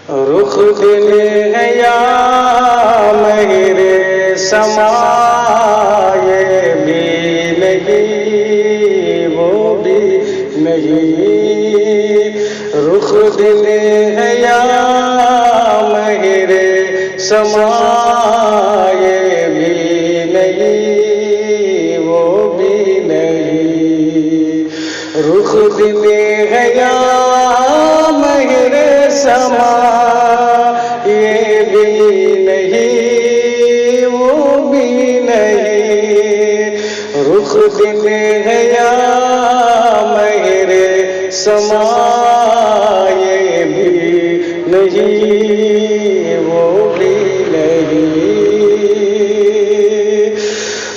رخ دل ہے یا مہر سما، یہ بھی نہیں وہ بھی نہیں، رخ دل ہے یا مہر سما، یہ بھی نہیں وہ بھی نہیں، رخ دل ہے یا مہر سما، یہ بھی نہیں وہ بھی نہیں، رخ دل ہے یا مہر سما، یہ بھی نہیں وہ بھی نہیں،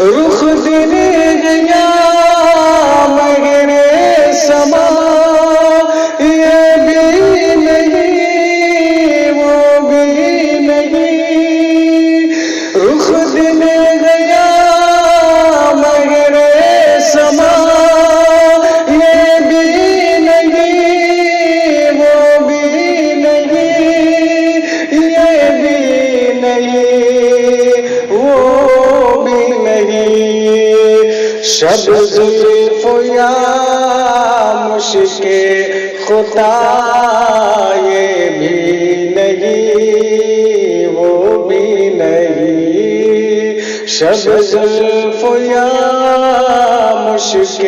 رخ دل ہے یا مہر سما، یہ بھی نہیں وہ بھی نہیں، رخ دل ہے یا مہر سما، یہ بھی نہیں وہ بھی نہیں، یہ بھی نہیں وہ بھی نہیں، شب زلف یا مشک خدا، یہ بھی نہیں وہ بھی نہیں، شب زلف یا مشک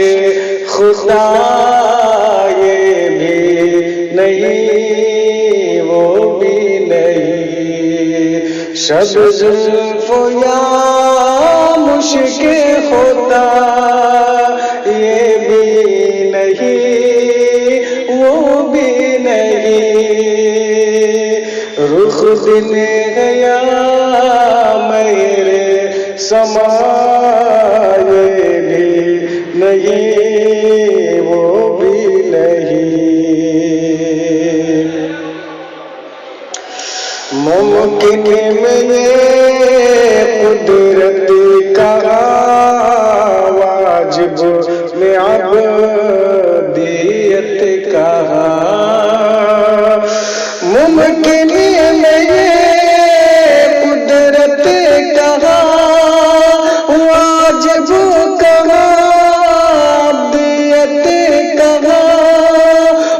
خدا، یہ بھی نہیں وہ بھی نہیں، شب زلف یا مشک خدا، یہ بھی نہیں وہ بھی نہیں، رخ دل ہے یا مہر سما، یہ بھی نہیں وہ بھی نہیں، ممکن میں یہ قدرت کا، واجب میں عبدیت کا، ممکن میں یہ قدرت کا، واجب کا عبدیت کا،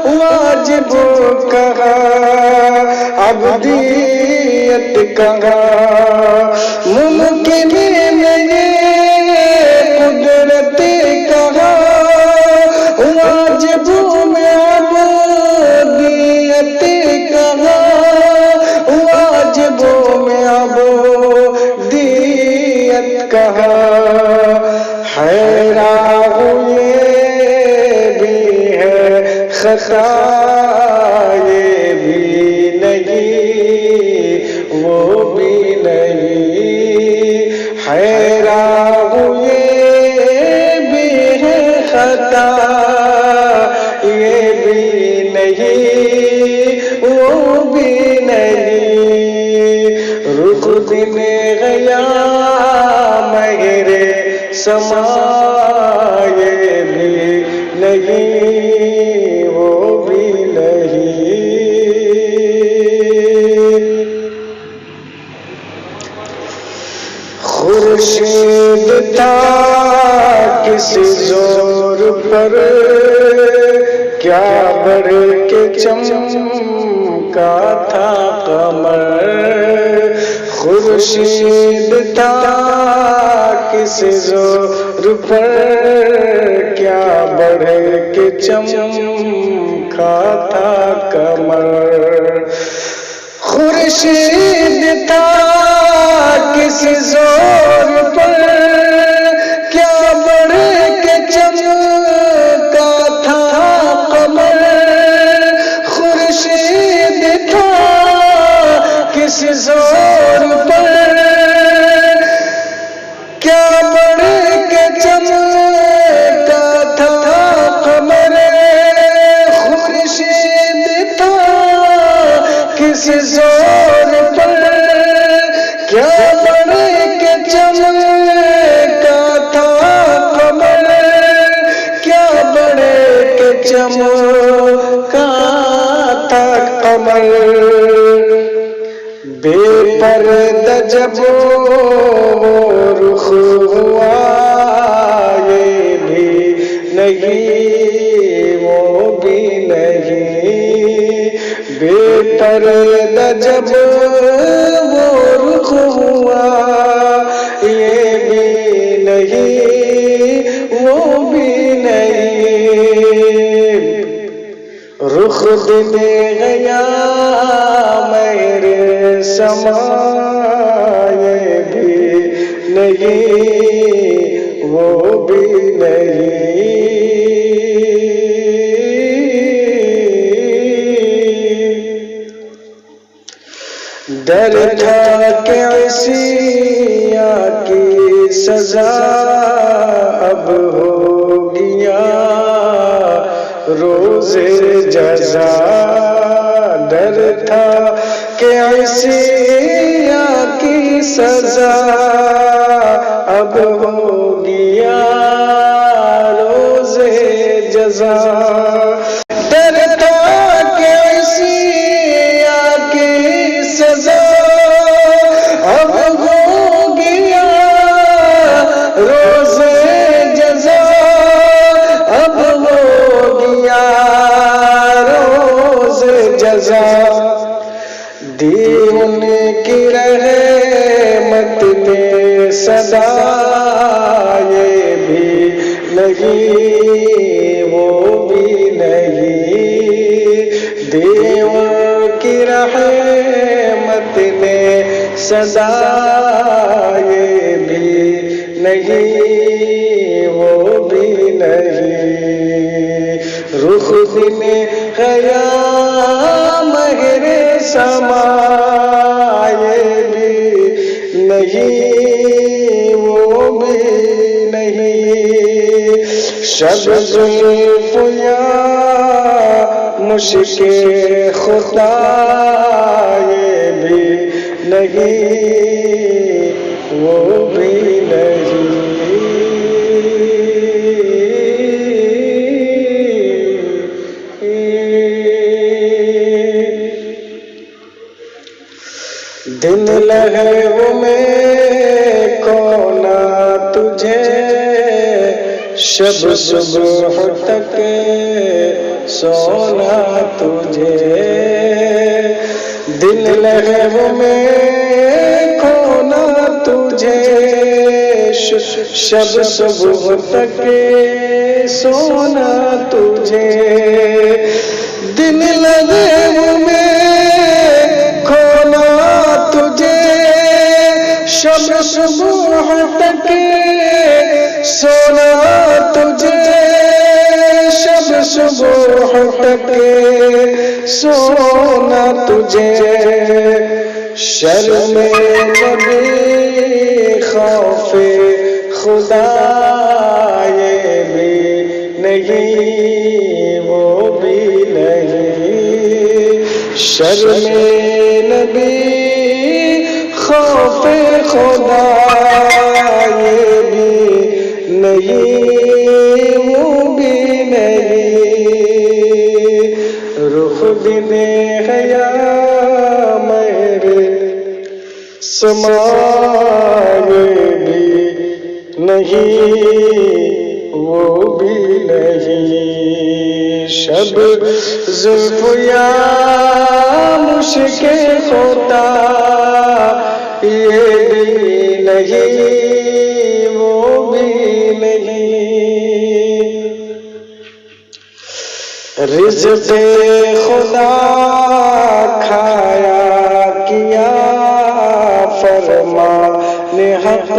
واجب کا عبدیت کا، ممکن میں یہ قدرت کا، واجب میں عبدیت کا، واجب میں عبدیت کا، حیران یہ بھی ہے خطا، یہ بھی نہیں وہ بھی نہیں، حیران یہ بھی ہے خطا، یہ بھی نہیں وہ بھی نہیں، رخ دل ہے یا مہر سما، یہ بھی نہیں وہ بھی نہیں، خورشید تھا کس زور پر، کیا بڑھ کے چمکا تھا قمر، خورشید تھا کس زور پر، کیا بڑھ کے چمکا تھا قمر، خورشید تھا کس زور پر، کیا بڑھ کے چمکا تھا قمر، خورشید تھا کس زور پر، کیا بڑھ کے چمکا تھا قمر، خورشید تھا کس زور پر، کیا بڑھ کے چمکا تھا قمر، کیا بڑھ کے چمکا تھا قمر، جب وہ رخ ہوا یہ بھی نہیں وہ بھی نہیں، بے پردہ جب وہ رخ ہوا یہ بھی نہیں وہ بھی نہیں، رخ دل گیا میرے سما یہ بھی نہیں وہ بھی نہیں، ڈر تھا کہ عصیاں کی سزا اب ہو گیا روز جزا، ڈر تھا کہ عصیاں کی سزا اب ہو گیا روز جزا، ڈر تھا کہ عصیاں کی سزا اب ہو گیا روز جزا، اب ہو گیا روز جزا، دی ان کی رحمت نے صدا یہ بھی نہیں وہ بھی نہیں، دی ان کی رحمت نے صدا یہ بھی نہیں وہ بھی نہیں، رخ دل گیا مہر سما یہ بھی نہیں وہ بھی نہیں، شب زلف یا مشک خدا یہ بھی نہیں وہ بھی نہیں، دن لہو میں کھونا تجھے شب صبح تک سونا تجھے، دل لہو میں کھونا تجھے شب صبح تک سونا تجھے، دل لہو میں کھونا تجھے شب صبح تک سونا تجھے، شب صبح تک سونا تجھے، شرم نبی خوف خدا یہ بھی نہیں وہ بھی نہیں، شرم نبی خوف خدا یہ بھی نہیں وہ بھی نہیں، رخ دل گیا میرے سما یہ بھی نہیں وہ بھی نہیں، شب زلف یا مشک خدا یہ بھی نہیں وہ بھی نہیں، رزق خدا کھایا کیا فرمان حق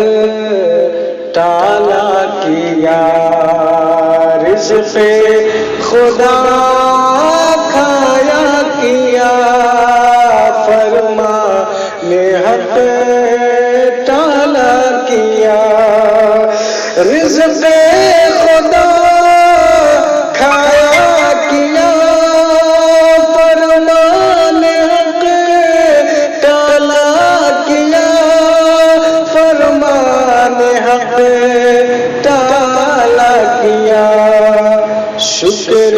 ٹالا کیا، رزق خدا کھایا کیا فرمان حق ٹالا کیا، رزق خدا کھایا کیا فرمان حق ٹالا کیا، فرمان حق ٹالا کیا، شکر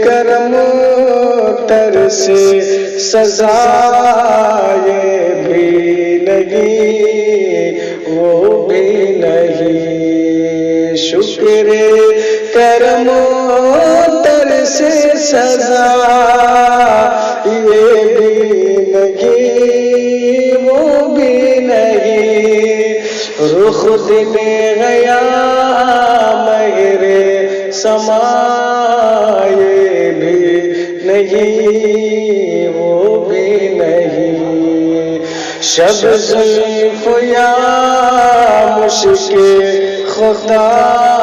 کرم تر سے سزا یہ بھی نہیں تر سے سزا یہ بھی نہیں وہ بھی نہیں، رخ دل گیا مہر سما یہ بھی نہیں وہ بھی نہیں، شب زلف یا مشک خدا